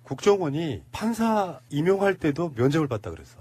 국정원이 판사 임용할 때도 면접을 봤다 그랬어.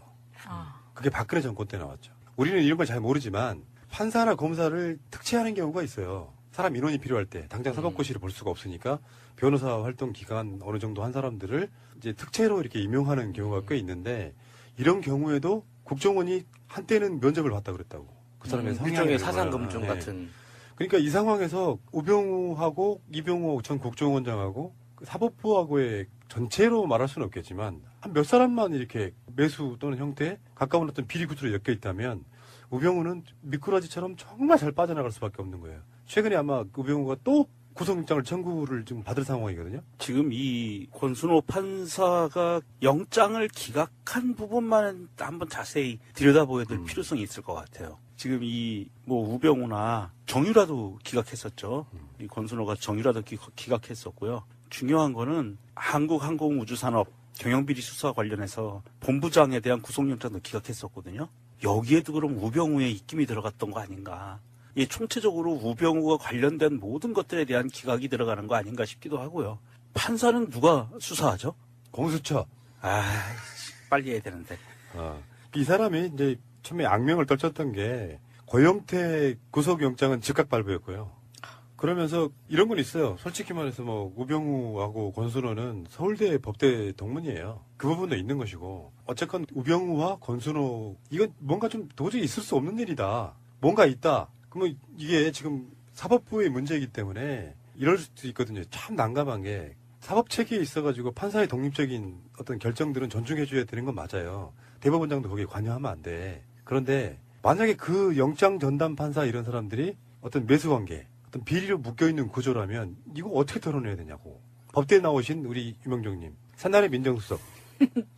그게 박근혜 정권 때 나왔죠. 우리는 이런 걸 잘 모르지만 판사나 검사를 특채하는 경우가 있어요. 사람 인원이 필요할 때 당장 사법고시를 볼 수가 없으니까 변호사 활동 기간 어느 정도 한 사람들을 이제 특채로 이렇게 임용하는 경우가 꽤 있는데 이런 경우에도 국정원이 한때는 면접을 봤다 그랬다고. 그 사람의 일종의 사상검증 네. 같은. 그러니까 이 상황에서 우병우하고 이병호 전 국정원장하고 사법부하고의 전체로 말할 수는 없겠지만 한 몇 사람만 이렇게 매수 또는 형태에 가까운 어떤 비리 구조로 엮여 있다면 우병우는 미꾸라지처럼 정말 잘 빠져나갈 수밖에 없는 거예요. 최근에 아마 우병우가 또 구속영장을 청구를 지금 받을 상황이거든요. 지금 이 권순호 판사가 영장을 기각한 부분만 한번 자세히 들여다보아야 될 필요성이 있을 것 같아요. 지금 이 뭐 우병우나 정유라도 기각했었죠. 이 권순호가 정유라도 기각했었고요. 중요한 거는 한국항공우주산업 경영비리 수사 관련해서 본부장에 대한 구속영장도 기각했었거든요. 여기에도 그럼 우병우의 입김이 들어갔던 거 아닌가. 이 총체적으로 우병우가 관련된 모든 것들에 대한 기각이 들어가는 거 아닌가 싶기도 하고요. 판사는 누가 수사하죠? 공수처. 빨리 해야 되는데. 이 사람이 이제 처음에 악명을 떨쳤던 게 고영태 구속영장은 즉각 발부였고요. 그러면서 이런 건 있어요. 솔직히 말해서 뭐 우병우하고 권순호는 서울대 법대 동문이에요. 그 부분도 있는 것이고 어쨌건 우병우와 권순호 이건 뭔가 좀 도저히 있을 수 없는 일이다. 뭔가 있다. 그러면 이게 지금 사법부의 문제이기 때문에 이럴 수도 있거든요. 참 난감한 게 사법 체계에 있어가지고 판사의 독립적인 어떤 결정들은 존중해줘야 되는 건 맞아요. 대법원장도 거기에 관여하면 안 돼. 그런데 만약에 그 영장 전담 판사 이런 사람들이 어떤 매수관계 어떤 비리로 묶여있는 구조라면 이거 어떻게 털어내야 되냐고. 법대에 나오신 우리 유명정님 산나의 민정수석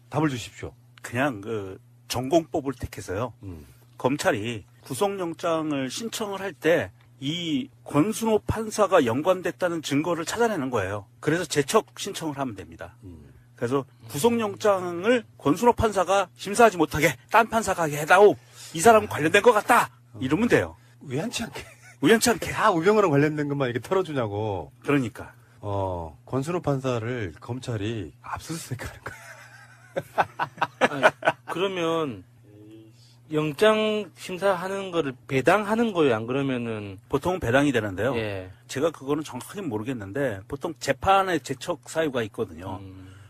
답을 주십시오. 그냥 그 전공법을 택해서요. 검찰이 구속영장을 신청을 할 때 이 권순호 판사가 연관됐다는 증거를 찾아내는 거예요. 그래서 재척 신청을 하면 됩니다. 그래서 구속영장을 권순호 판사가 심사하지 못하게 딴 판사가 하게 해다오. 이 사람은 관련된 것 같다. 이러면 돼요. 우연치 않게 우연치 않게. 다 우병우랑 관련된 것만 이렇게 털어주냐고. 그러니까. 권순호 판사를 검찰이 압수수색하는 거야. 그러면 영장 심사하는 거를 배당하는 거예요? 안 그러면은 보통은 배당이 되는데요. 예. 제가 그거는 정확하게 모르겠는데 보통 재판에 재척 사유가 있거든요.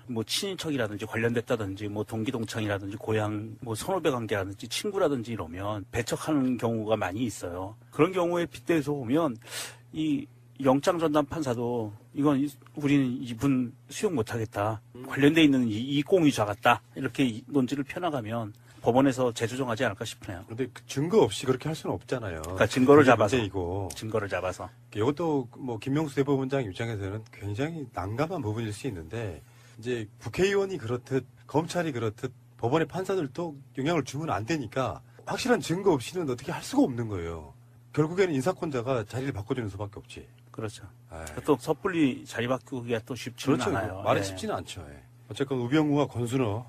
뭐 친인척이라든지 관련됐다든지 뭐 동기동창이라든지 고향 뭐 선후배 관계라든지 친구라든지 이러면 배척하는 경우가 많이 있어요. 그런 경우에 빗대서 보면 이 영장 전담 판사도 이건 우리는 이분 수용 못하겠다. 관련돼 있는 이 공유자 같다. 이렇게 논지를 펴나가면 법원에서 재조정하지 않을까 싶네요. 근데 그 증거 없이 그렇게 할 수는 없잖아요. 그러니까 증거를 잡아서. 문제이고. 증거를 잡아서. 이것도 뭐 김명수 대법원장 입장에서는 굉장히 난감한 부분일 수 있는데 이제 국회의원이 그렇듯 검찰이 그렇듯 법원의 판사들도 영향을 주면 안 되니까 확실한 증거 없이는 어떻게 할 수가 없는 거예요. 결국에는 인사권자가 자리를 바꿔주는 수밖에 없지. 그렇죠. 아이. 또 섣불리 자리 바꾸기가 또 쉽지는 그렇죠. 않아요. 말이 예. 쉽지는 않죠. 예. 어쨌건 우병우와 권순호.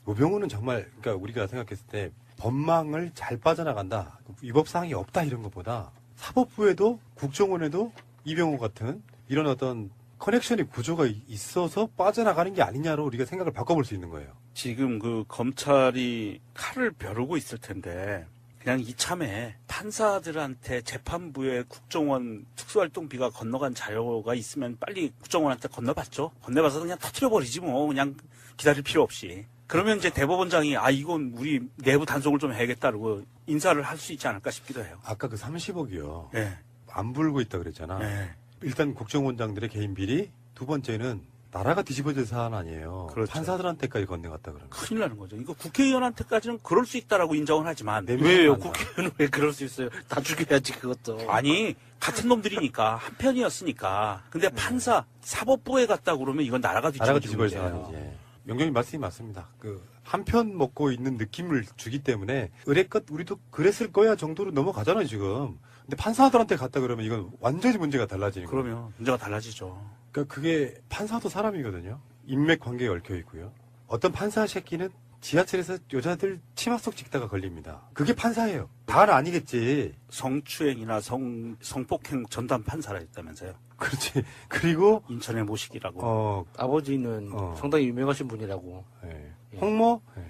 우병우는 정말 그러니까 우리가 생각했을 때 법망을 잘 빠져나간다. 위법 사항이 없다 이런 것보다 사법부에도 국정원에도 이병우 같은 이런 어떤 커넥션의 구조가 있어서 빠져나가는 게 아니냐로 우리가 생각을 바꿔볼 수 있는 거예요. 지금 그 검찰이 칼을 벼르고 있을 텐데 그냥 이참에 판사들한테 재판부에 국정원 특수활동비가 건너간 자료가 있으면 빨리 국정원한테 건너봤죠. 건네봐서 그냥 터뜨려버리지 뭐. 그냥 기다릴 필요 없이. 그러면 이제 대법원장이 이건 우리 내부 단속을 좀 해야겠다 그러고 인사를 할 수 있지 않을까 싶기도 해요. 아까 그 30억이요. 예. 안 불고 있다 그랬잖아. 예. 일단 국정원장들의 개인 비리, 두 번째는 나라가 뒤집어질 사안 아니에요. 그렇죠. 판사들한테까지 건네갔다 그러는 거. 큰일 나는 거죠. 이거 국회의원한테까지는 그럴 수 있다라고 인정을 하지만 왜요? 아니야. 국회의원은 왜 그럴 수 있어요? 다 죽여야지 그것도. 아니 같은 놈들이니까 한 편이었으니까. 근데 판사 사법부에 갔다 그러면 이건 나라가 나라가 뒤집어지는 뒤집어질 거예요. 사안이지. 영경님 말씀이 맞습니다. 그 한편 먹고 있는 느낌을 주기 때문에 의뢰껏 우리도 그랬을 거야 정도로 넘어가잖아요 지금. 근데 판사들한테 갔다 그러면 이건 완전히 문제가 달라지는 거예요. 그러면 문제가 달라지죠. 그러니까 그게 판사도 사람이거든요. 인맥 관계에 얽혀 있고요. 어떤 판사 새끼는 지하철에서 여자들 치마 속 찍다가 걸립니다. 그게 판사예요. 다는 아니겠지. 성추행이나 성폭행 전담 판사라 했다면서요. 그렇지. 그리고 인천의 모식이라고. 아버지는 상당히 유명하신 분이라고. 예. 예. 홍모? 예.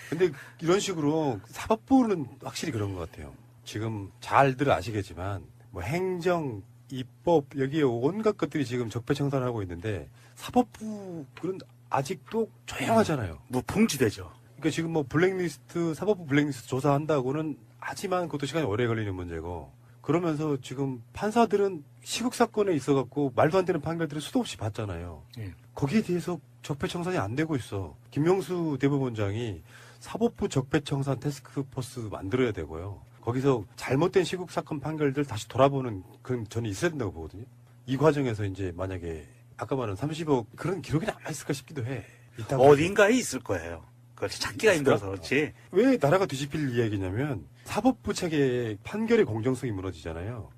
근데 이런 식으로 사법부는 확실히 그런 것 같아요. 지금 잘들 아시겠지만 뭐 행정, 입법 여기에 온갖 것들이 지금 적폐청산을 하고 있는데 사법부는 아직도 조용하잖아요. 무풍지대죠. 그러니까 지금 뭐 블랙리스트 사법부 블랙리스트 조사한다고는 하지만 그것도 시간이 오래 걸리는 문제고 그러면서 지금 판사들은 시국 사건에 있어갖고 말도 안 되는 판결들을 수도 없이 받잖아요. 예. 거기에 대해서 적폐청산이 안 되고 있어. 김명수 대법원장이 사법부 적폐청산 태스크포스 만들어야 되고요. 거기서 잘못된 시국 사건 판결들 다시 돌아보는 그런 저는 있어야 된다고 보거든요. 이 과정에서 이제 만약에 아까 말한 30억 그런 기록이 남아있을까 싶기도 해. 있다고 어딘가에 있을 거예요. 그걸 찾기가 있을까? 힘들어서 그렇지. 왜 나라가 뒤집힐 이야기냐면 사법부 체계의 판결의 공정성이 무너지잖아요.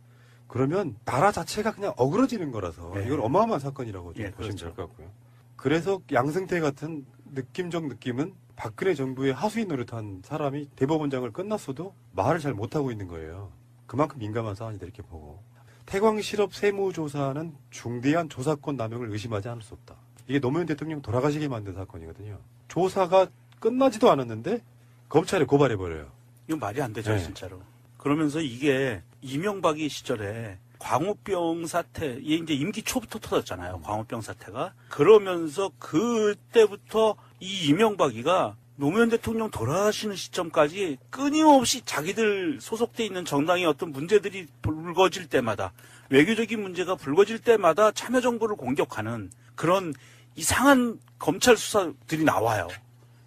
그러면 나라 자체가 그냥 어그러지는 거라서 네. 이건 어마어마한 사건이라고 좀 예, 보시면 그렇죠. 될 것 같고요. 그래서 양승태 같은 느낌적 느낌은 박근혜 정부의 하수인 노릇한 사람이 대법원장을 끝났어도 말을 잘 못하고 있는 거예요. 그만큼 민감한 사안이다 이렇게 보고. 태광 실업 세무조사는 중대한 조사권 남용을 의심하지 않을 수 없다. 이게 노무현 대통령 돌아가시게 만든 사건이거든요. 조사가 끝나지도 않았는데 검찰에 고발해버려요. 이건 말이 안 되죠, 네. 진짜로. 그러면서 이게 이명박이 시절에 광우병 사태, 이게 이제 임기 초부터 터졌잖아요. 광우병 사태가. 그러면서 그때부터 이 이명박이가 노무현 대통령 돌아가시는 시점까지 끊임없이 자기들 소속돼 있는 정당의 어떤 문제들이 불거질 때마다 외교적인 문제가 불거질 때마다 참여정부를 공격하는 그런 이상한 검찰 수사들이 나와요.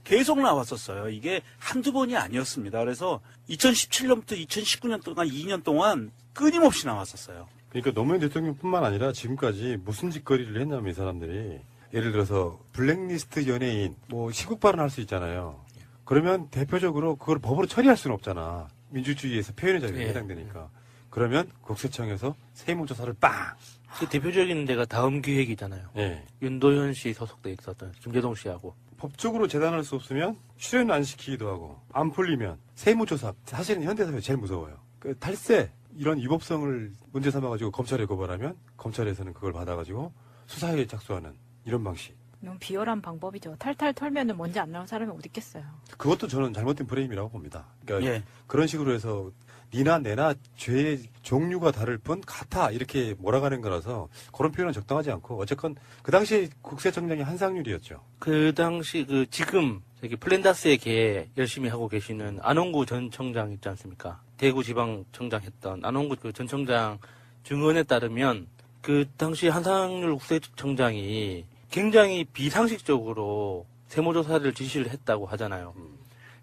계속 나왔었어요. 이게 한두 번이 아니었습니다. 그래서 2017년부터 2019년 동안 2년 동안 끊임없이 나왔었어요. 그러니까 노무현 대통령뿐만 아니라 지금까지 무슨 짓거리를 했냐면 이 사람들이 예를 들어서 블랙리스트 연예인 뭐 시국 발언할 수 있잖아요. 그러면 대표적으로 그걸 법으로 처리할 수는 없잖아. 민주주의에서 표현의 자유에 예. 해당되니까. 그러면 국세청에서 세무조사를 빵. 그 대표적인 데가 다음 기획이잖아요. 예. 윤도현 씨 소속돼 있었던 김재동 씨하고. 법적으로 재단할 수 없으면 출연 안 시키기도 하고 안 풀리면 세무조사. 사실은 현대사회 제일 무서워요. 그 탈세 이런 위법성을 문제 삼아가지고 검찰에 고발하면 검찰에서는 그걸 받아가지고 수사에 착수하는 이런 방식. 너무 비열한 방법이죠. 탈탈 털면은 먼지 안 나온 사람이 어디 있겠어요. 그것도 저는 잘못된 프레임이라고 봅니다. 그러니까 예. 그런 식으로 해서 니나 내나 죄의 종류가 다를 뿐 같아 이렇게 몰아가는 거라서 그런 표현은 적당하지 않고 어쨌건 그 당시에 국세청장이 한상률이었죠. 그 당시 지금 저기 플랜다스에 열심히 하고 계시는 안홍구 전 청장 있지 않습니까? 대구지방청장 했던 안홍구 그 전 청장 증언에 따르면 그 당시 한상률 국세청장이 굉장히 비상식적으로 세무조사를 지시를 했다고 하잖아요.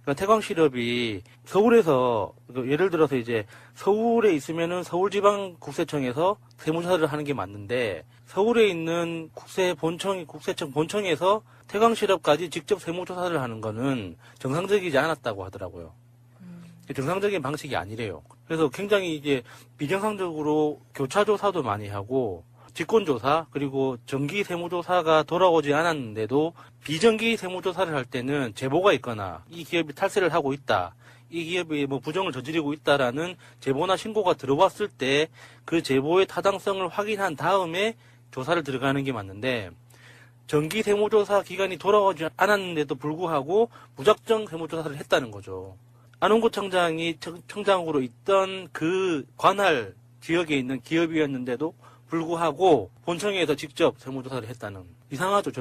그러니까 태광실업이 서울에서 예를 들어서 이제 서울에 있으면은 서울지방국세청에서 세무조사를 하는 게 맞는데 서울에 있는 국세청 본청에서 태광실업까지 직접 세무조사를 하는 거는 정상적이지 않았다고 하더라고요. 정상적인 방식이 아니래요. 그래서 굉장히 이제 비정상적으로 교차조사도 많이 하고 직권조사 그리고 정기 세무조사가 돌아오지 않았는데도 비정기 세무조사를 할 때는 제보가 있거나 이 기업이 탈세를 하고 있다. 이 기업이 뭐 부정을 저지르고 있다라는 제보나 신고가 들어왔을 때 그 제보의 타당성을 확인한 다음에 조사를 들어가는 게 맞는데 정기 세무조사 기간이 돌아오지 않았는데도 불구하고 무작정 세무조사를 했다는 거죠. 안홍구 청장이 청장으로 있던 그 관할 지역에 있는 기업이었는데도 불구하고 본청에서 직접 세무조사를 했다는 이상하죠.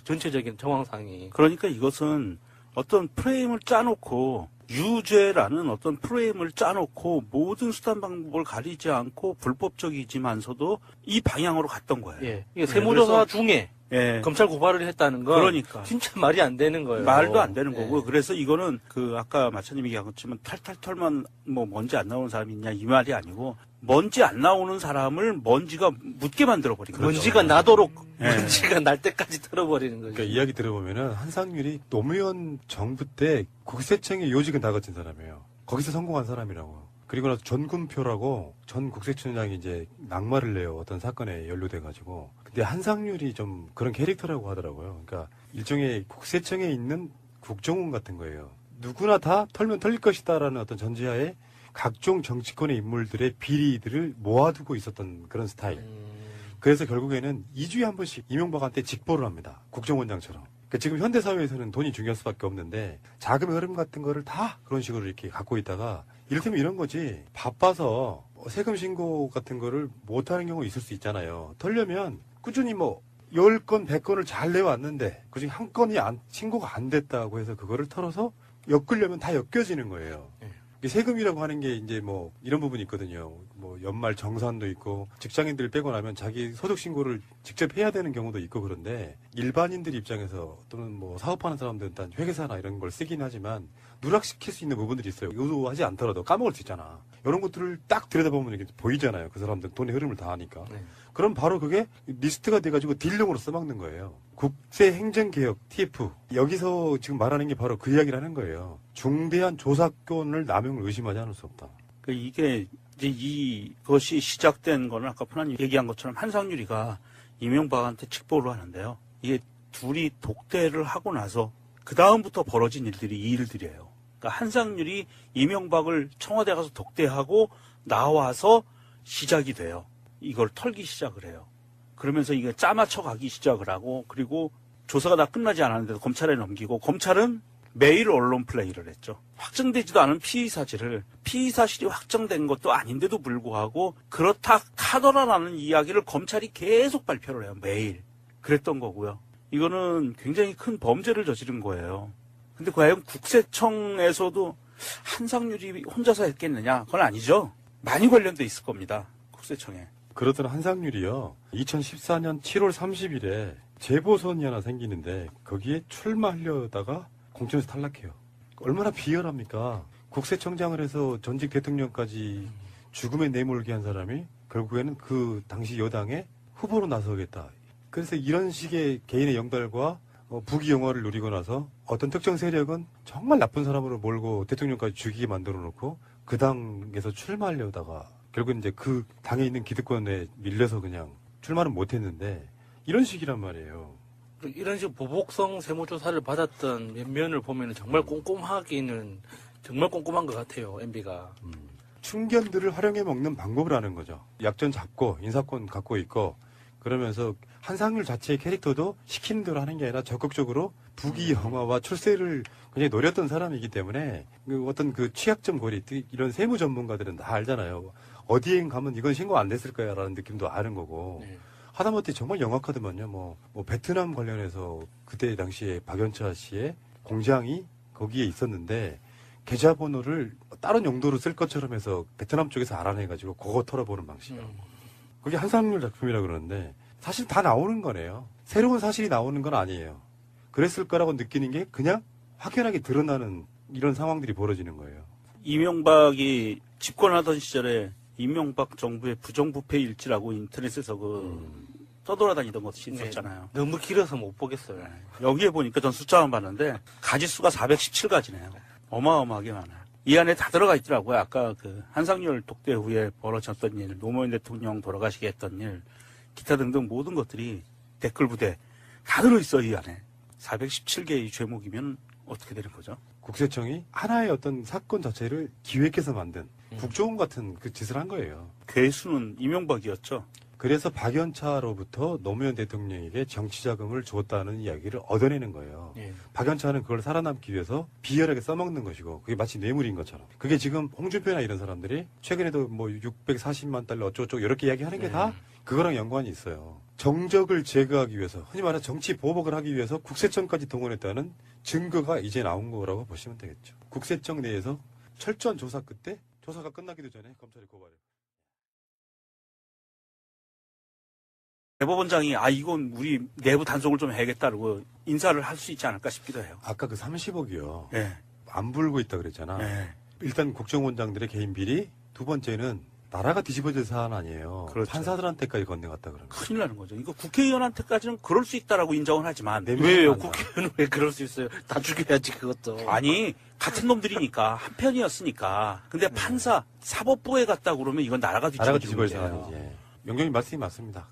전체적인 정황상이. 그러니까 이것은 어떤 프레임을 짜놓고 유죄라는 어떤 프레임을 짜놓고 모든 수단 방법을 가리지 않고 불법적이지만서도 이 방향으로 갔던 거예요. 예. 이게 세무조사 중에 예. 검찰 고발을 했다는 건 그러니까. 진짜 말이 안 되는 거예요. 말도 안 되는 거고 예. 그래서 이거는 그 아까 마차님이 얘기하셨지만 탈탈 털만 뭐 먼지 안 나오는 사람이 있냐 이 말이 아니고 먼지 안 나오는 사람을 먼지가 묻게 만들어 버린 거죠. 먼지가 나도록 예. 먼지가 날 때까지 털어버리는 거죠. 그러니까 이야기 들어보면은 한상률이 노무현 정부 때 국세청의 요직은 다 거친 사람이에요. 거기서 성공한 사람이라고. 그리고 나서 전군표라고 전 국세청장이 이제 낙마를 내요. 어떤 사건에 연루돼가지고. 근데 한상률이 좀 그런 캐릭터라고 하더라고요. 그러니까 일종의 국세청에 있는 국정원 같은 거예요. 누구나 다 털면 털릴 것이다라는 어떤 전제하에 각종 정치권의 인물들의 비리들을 모아두고 있었던 그런 스타일. 그래서 결국에는 2주에 한 번씩 이명박한테 직보를 합니다. 국정원장처럼. 그러니까 지금 현대사회에서는 돈이 중요할 수밖에 없는데 자금의 흐름 같은 거를 다 그런 식으로 이렇게 갖고 있다가 이를테면 이런 거지. 바빠서 세금 신고 같은 거를 못하는 경우 있을 수 있잖아요. 털려면 꾸준히 뭐 10건, 100건을 잘 내왔는데 그중에 한 건이 신고가 안 됐다고 해서 그거를 털어서 엮으려면 다 엮여지는 거예요. 이게 세금이라고 하는 게 이제 뭐 이런 부분이 있거든요. 뭐 연말 정산도 있고 직장인들 빼고 나면 자기 소득 신고를 직접 해야 되는 경우도 있고 그런데 일반인들 입장에서 또는 뭐 사업하는 사람들은 일단 회계사나 이런 걸 쓰긴 하지만 누락시킬 수 있는 부분들이 있어요. 의도하지 않더라도 까먹을 수 있잖아. 이런 것들을 딱 들여다보면 이렇게 보이잖아요. 그 사람들 돈의 흐름을 다 아니까. 네. 그럼 바로 그게 리스트가 돼가지고 딜령으로 써먹는 거예요. 국세행정개혁 TF 여기서 지금 말하는 게 바로 그 이야기를 하는 거예요. 중대한 조사권을 남용을 의심하지 않을 수 없다. 이게 이제 이것이 시작된 거는 아까 푸나님 얘기한 것처럼 한상유리가 이명박한테 직보를 하는데요. 이게 둘이 독대를 하고 나서 그 다음부터 벌어진 일들이 이 일들이에요. 그러니까 한상유리 이명박을 청와대 가서 독대하고 나와서 시작이 돼요. 이걸 털기 시작을 해요. 그러면서 이게 짜맞춰 가기 시작을 하고 그리고 조사가 다 끝나지 않았는데도 검찰에 넘기고 검찰은 매일 언론 플레이를 했죠. 확정되지도 않은 피의사실이 확정된 것도 아닌데도 불구하고 그렇다 하더라라는 이야기를 검찰이 계속 발표를 해요. 매일. 그랬던 거고요. 이거는 굉장히 큰 범죄를 저지른 거예요. 근데 과연 국세청에서도 한상유리 혼자서 했겠느냐? 그건 아니죠. 많이 관련돼 있을 겁니다. 국세청에. 그러던 한상률이요. 2014년 7월 30일에 재보선이 하나 생기는데 거기에 출마하려다가 공천에서 탈락해요. 얼마나 비열합니까? 국세청장을 해서 전직 대통령까지 죽음에 내몰게 한 사람이 결국에는 그 당시 여당의 후보로 나서겠다. 그래서 이런 식의 개인의 영달과 부귀영화를 누리고 나서 어떤 특정 세력은 정말 나쁜 사람으로 몰고 대통령까지 죽이게 만들어 놓고 그 당에서 출마하려다가 결국 이제 그 당에 있는 기득권에 밀려서 그냥 출마는 못했는데 이런 식이란 말이에요. 이런 식으로 보복성 세무조사를 받았던 면면을 보면 정말 꼼꼼하기는 정말 꼼꼼한 것 같아요. MB가. 충견들을 활용해 먹는 방법을 하는 거죠. 약전 잡고 인사권 갖고 있고 그러면서 한상률 자체의 캐릭터도 시키는 대로 하는 게 아니라 적극적으로 부귀영화와 출세를 굉장히 노렸던 사람이기 때문에 어떤 그 취약점 고리 이런 세무 전문가들은 다 알잖아요. 어디에 가면 이건 신고 안 됐을 거야 라는 느낌도 아는 거고 네. 하다못해 정말 영악하더만요. 뭐 베트남 관련해서 그때 당시에 박연차 씨의 공장이 거기에 있었는데 계좌번호를 다른 용도로 쓸 것처럼 해서 베트남 쪽에서 알아내가지고 그거 털어보는 방식이에요. 그게 한상률 작품이라 그러는데 사실 다 나오는 거네요. 새로운 사실이 나오는 건 아니에요. 그랬을 거라고 느끼는 게 그냥 확연하게 드러나는 이런 상황들이 벌어지는 거예요. 이명박이 집권하던 시절에 이명박 정부의 부정부패 일지라고 인터넷에서 떠돌아다니던 것이 있었잖아요. 네, 너무 길어서 못 보겠어요. 여기에 보니까 전 숫자만 봤는데 가지수가 417가지네요. 어마어마하게 많아요. 이 안에 다 들어가 있더라고요. 아까 그 한상률 독대 후에 벌어졌던 일, 노무현 대통령 돌아가시게 했던 일, 기타 등등 모든 것들이 댓글 부대 다 들어있어 이 안에. 417개의 죄목이면 어떻게 되는 거죠? 국세청이 하나의 어떤 사건 자체를 기획해서 만든 국정원 같은 그 짓을 한 거예요. 괴수는 이명박이었죠. 그래서 박연차로부터 노무현 대통령에게 정치자금을 줬다는 이야기를 얻어내는 거예요. 예. 박연차는 그걸 살아남기 위해서 비열하게 써먹는 것이고 그게 마치 뇌물인 것처럼. 그게 지금 홍준표나 이런 사람들이 최근에도 뭐 640만 달러 어쩌고저쩌고 이렇게 이야기하는 게 다 그거랑 연관이 있어요. 정적을 제거하기 위해서 흔히 말해서 정치 보복을 하기 위해서 국세청까지 동원했다는 증거가 이제 나온 거라고 보시면 되겠죠. 국세청 내에서 철저한 조사 끝에 조사가 끝나기도 전에 검찰이 고발해요. 대법원장이 이건 우리 내부 단속을 좀 해야겠다고 인사를 할 수 있지 않을까 싶기도 해요. 아까 그 30억이요. 네. 안 불고 있다 그랬잖아. 네. 일단 국정원장들의 개인 비리, 두 번째는 나라가 뒤집어질 사안 아니에요. 그렇죠. 판사들한테까지 건네갔다 그러는 거예요. 큰일 나는 거죠. 이거 국회의원한테까지는 그럴 수 있다라고 인정은 하지만 왜요? 국회의원은 왜 그럴 수 있어요? 다 죽여야지 그것도. 아니 같은 놈들이니까 한 편이었으니까. 근데 판사 사법부에 갔다 그러면 이건 나라가 나라가 뒤집어지는 뒤집어질 거예요. 사안이지. 영경님 말씀이 맞습니다.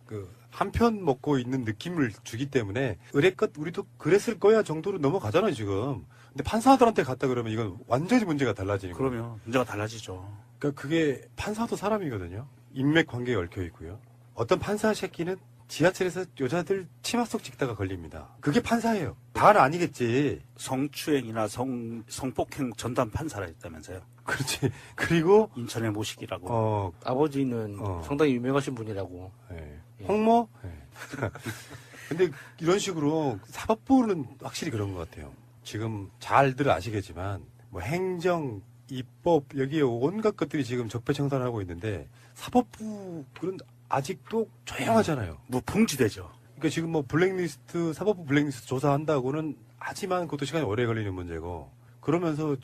한편 먹고 있는 느낌을 주기 때문에 의뢰껏 우리도 그랬을 거야 정도로 넘어가잖아요 지금. 근데 판사들한테 갔다 그러면 이건 완전히 문제가 달라지는 거예요. 그러면 문제가 달라지죠. 그러니까 그게 판사도 사람이거든요. 인맥 관계에 얽혀 있고요. 어떤 판사 새끼는 지하철에서 여자들 치마 속 찍다가 걸립니다. 그게 판사예요. 다는 아니겠지. 성추행이나 성폭행 전담 판사라 했다면서요. 그렇지. 그리고 인천의 모식이라고. 아버지는 어. 상당히 유명하신 분이라고. 예. 예. 홍모? 예. 근데 이런 식으로 사법부는 확실히 그런 것 같아요. 지금 잘들 아시겠지만 뭐 행정, 입법 여기에 온갖 것들이 지금 적폐청산을 하고 있는데 사법부는 아직도 조용하잖아요. 무풍지대죠. 그러니까 지금 뭐 블랙리스트 사법부 블랙리스트 조사한다고는 하지만 그것도 시간이 오래 걸리는 문제고 그러면서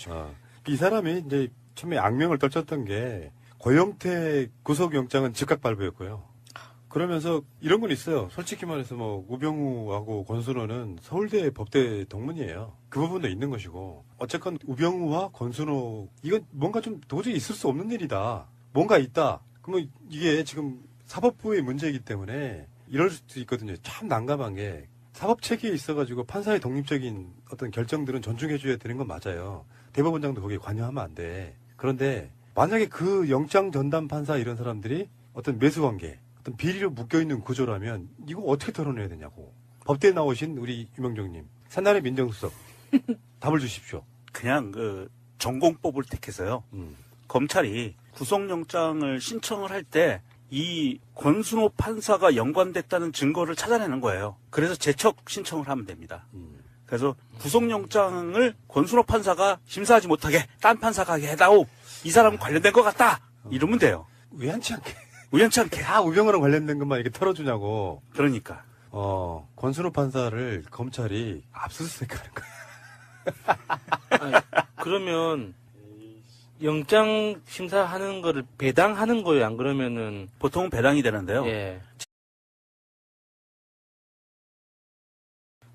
이 사람이 이제 처음에 악명을 떨쳤던 게 고영태 구속영장은 즉각 발부였고요. 그러면서 이런 건 있어요. 솔직히 말해서 뭐 우병우하고 권순호는 서울대 법대 동문이에요. 그 부분도 있는 것이고 어쨌건 우병우와 권순호 이건 뭔가 좀 도저히 있을 수 없는 일이다. 뭔가 있다. 그러면 이게 지금 사법부의 문제이기 때문에 이럴 수도 있거든요. 참 난감한 게 사법 체계에 있어가지고 판사의 독립적인 어떤 결정들은 존중해줘야 되는 건 맞아요. 대법원장도 거기에 관여하면 안 돼. 그런데 만약에 그 영장 전담 판사 이런 사람들이 어떤 매수관계, 어떤 비리로 묶여있는 구조라면 이거 어떻게 털어내야 되냐고. 법대에 나오신 우리 유명정님, 새날의 민정수석 답을 주십시오. 그냥 그 전공법을 택해서요. 검찰이 구속영장을 신청을 할 때 이 권순호 판사가 연관됐다는 증거를 찾아내는 거예요. 그래서 재척 신청을 하면 됩니다. 그래서 구속영장을 권순호 판사가 심사하지 못하게 딴 판사가 하게 해다오. 이 사람은 관련된 것 같다. 이러면 돼요. 우연치 않게. 우연치 않게. 다 우병우랑 관련된 것만 이렇게 털어주냐고. 그러니까. 권순호 판사를 검찰이 압수수색하는 거야. 아니, 그러면 영장 심사하는 거를 배당하는 거예요? 안 그러면은 보통은 배당이 되는데요. 예.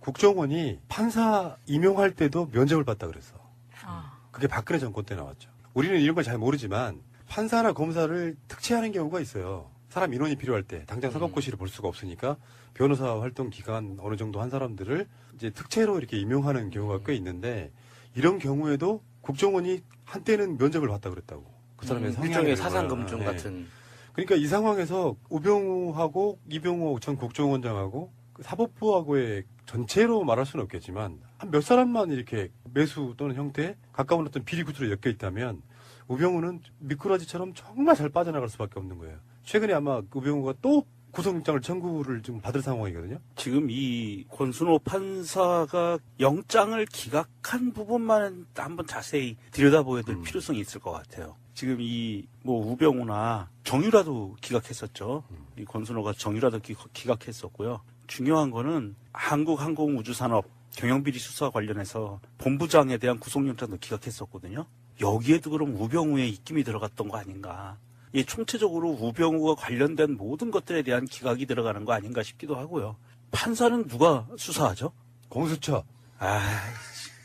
국정원이 판사 임용할 때도 면접을 받다 그랬어. 아, 그게 박근혜 정권 때 나왔죠. 우리는 이런 걸 잘 모르지만 판사나 검사를 특채하는 경우가 있어요. 사람 인원이 필요할 때 당장 사법고시를 볼 수가 없으니까 변호사 활동 기간 어느 정도 한 사람들을 이제 특채로 이렇게 임용하는 경우가 꽤 있는데 이런 경우에도 국정원이 한때는 면접을 받다 그랬다고. 그 사람의 성향에 일종의 대해서. 사상검증 네. 같은. 그러니까 이 상황에서 우병우하고 이병우 전 국정원장하고 그 사법부하고의 전체로 말할 수는 없겠지만 한 몇 사람만 이렇게 매수 또는 형태에 가까운 어떤 비리 구조로 엮여 있다면 우병우는 미꾸라지처럼 정말 잘 빠져나갈 수밖에 없는 거예요. 최근에 아마 우병우가 또 구속영장을 청구를 좀 받을 상황이거든요. 지금 이 권순호 판사가 영장을 기각한 부분만 한번 자세히 들여다보아야 될 필요성이 있을 것 같아요. 지금 이 뭐 우병우나 정유라도 기각했었죠. 이 권순호가 정유라도 기각했었고요. 중요한 거는 한국항공우주산업 경영비리 수사 관련해서 본부장에 대한 구속영장도 기각했었거든요. 여기에도 그럼 우병우의 입김이 들어갔던 거 아닌가. 이 총체적으로 우병우가 관련된 모든 것들에 대한 기각이 들어가는 거 아닌가 싶기도 하고요. 판사는 누가 수사하죠? 공수처.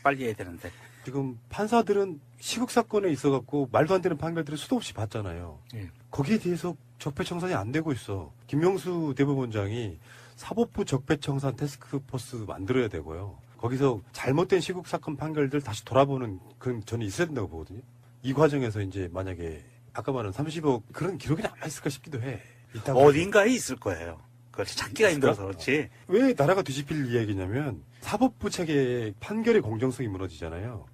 빨리 해야 되는데. 지금 판사들은 시국 사건에 있어갖고 말도 안 되는 판결들을 수도 없이 봤잖아요. 예. 거기에 대해서 적폐청산이 안 되고 있어. 김명수 대법원장이 사법부 적폐청산 태스크포스 만들어야 되고요. 거기서 잘못된 시국 사건 판결들 다시 돌아보는 그런 저는 있어야 된다고 보거든요. 이 과정에서 이제 만약에 아까 말한 30억 그런 기록이 남아있을까 싶기도 해. 있다고. 어딘가에 있을 거예요. 그걸 찾기가 힘들어서 그렇지. 왜 나라가 뒤집힐 이야기냐면 사법부 체계의 판결의 공정성이 무너지잖아요.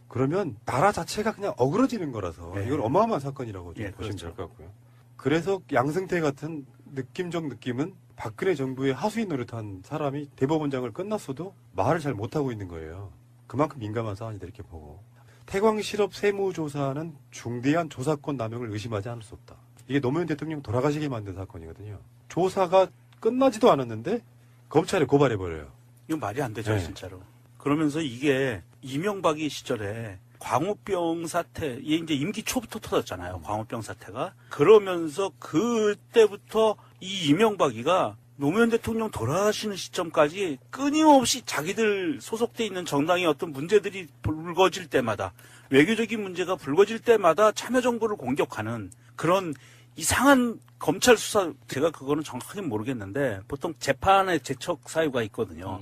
그러면 나라 자체가 그냥 어그러지는 거라서 네. 이건 어마어마한 사건이라고 좀 예, 보시면 그렇죠. 될 것 같고요. 그래서 양승태 같은 느낌적 느낌은 박근혜 정부의 하수인 노릇한 사람이 대법원장을 끝났어도 말을 잘 못하고 있는 거예요. 그만큼 민감한 사안이다 이렇게 보고. 태광 실업 세무조사는 중대한 조사권 남용을 의심하지 않을 수 없다. 이게 노무현 대통령 돌아가시게 만든 사건이거든요. 조사가 끝나지도 않았는데 검찰에 고발해버려요. 이건 말이 안 되죠, 네. 진짜로. 그러면서 이게 이명박이 시절에 광우병 사태, 이게 이제 임기 초부터 터졌잖아요. 광우병 사태가. 그러면서 그때부터 이 이명박이가 노무현 대통령 돌아가시는 시점까지 끊임없이 자기들 소속돼 있는 정당의 어떤 문제들이 불거질 때마다, 외교적인 문제가 불거질 때마다 참여정부를 공격하는 그런 이상한 검찰 수사, 제가 그거는 정확하게 모르겠는데 보통 재판에 재척 사유가 있거든요.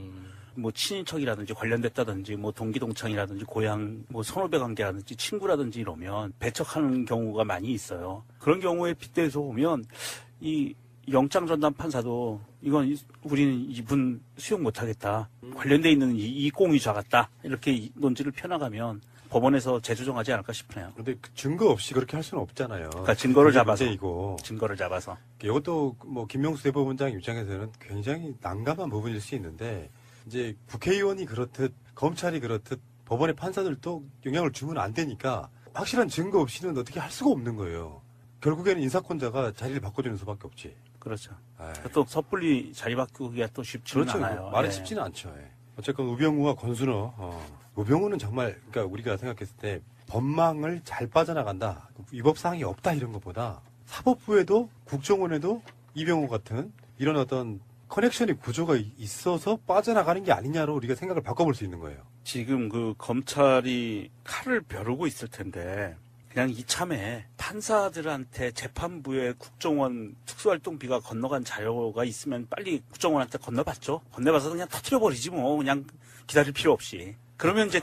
뭐 친인척이라든지 관련됐다든지 뭐 동기동창이라든지 고향 뭐 선후배 관계라든지 친구라든지 이러면 배척하는 경우가 많이 있어요. 그런 경우에 빗대서 보면 이 영장 전담 판사도 이건 우리는 이분 수용 못하겠다. 관련돼 있는 이 공유자 같다. 이렇게 논지를 펴나가면 법원에서 재조정하지 않을까 싶네요. 근데 그 증거 없이 그렇게 할 수는 없잖아요. 그러니까 증거를 그게 잡아서. 문제이고. 증거를 잡아서. 이것도 뭐 김명수 대법원장 입장에서는 굉장히 난감한 부분일 수 있는데 이제 국회의원이 그렇듯 검찰이 그렇듯 법원의 판사들도 영향을 주면 안 되니까 확실한 증거 없이는 어떻게 할 수가 없는 거예요. 결국에는 인사권자가 자리를 바꿔주는 수밖에 없지. 그렇죠. 아이, 또 섣불리 자리 바꾸기가 또 쉽지는 그렇죠. 않아요. 말이 예. 쉽지는 않죠. 예. 어쨌건 우병우와 권순호. 우병우는 정말 그러니까 우리가 생각했을 때 법망을 잘 빠져나간다. 위법 사항이 없다 이런 것보다 사법부에도 국정원에도 이병우 같은 이런 어떤 커넥션의 구조가 있어서 빠져나가는 게 아니냐로 우리가 생각을 바꿔볼 수 있는 거예요. 지금 그 검찰이 칼을 벼르고 있을 텐데 그냥 이참에 판사들한테 재판부에 국정원 특수활동비가 건너간 자료가 있으면 빨리 국정원한테 건너봤죠. 건네봐서 그냥 터트려버리지 뭐. 그냥 기다릴 필요 없이. 그러면 이제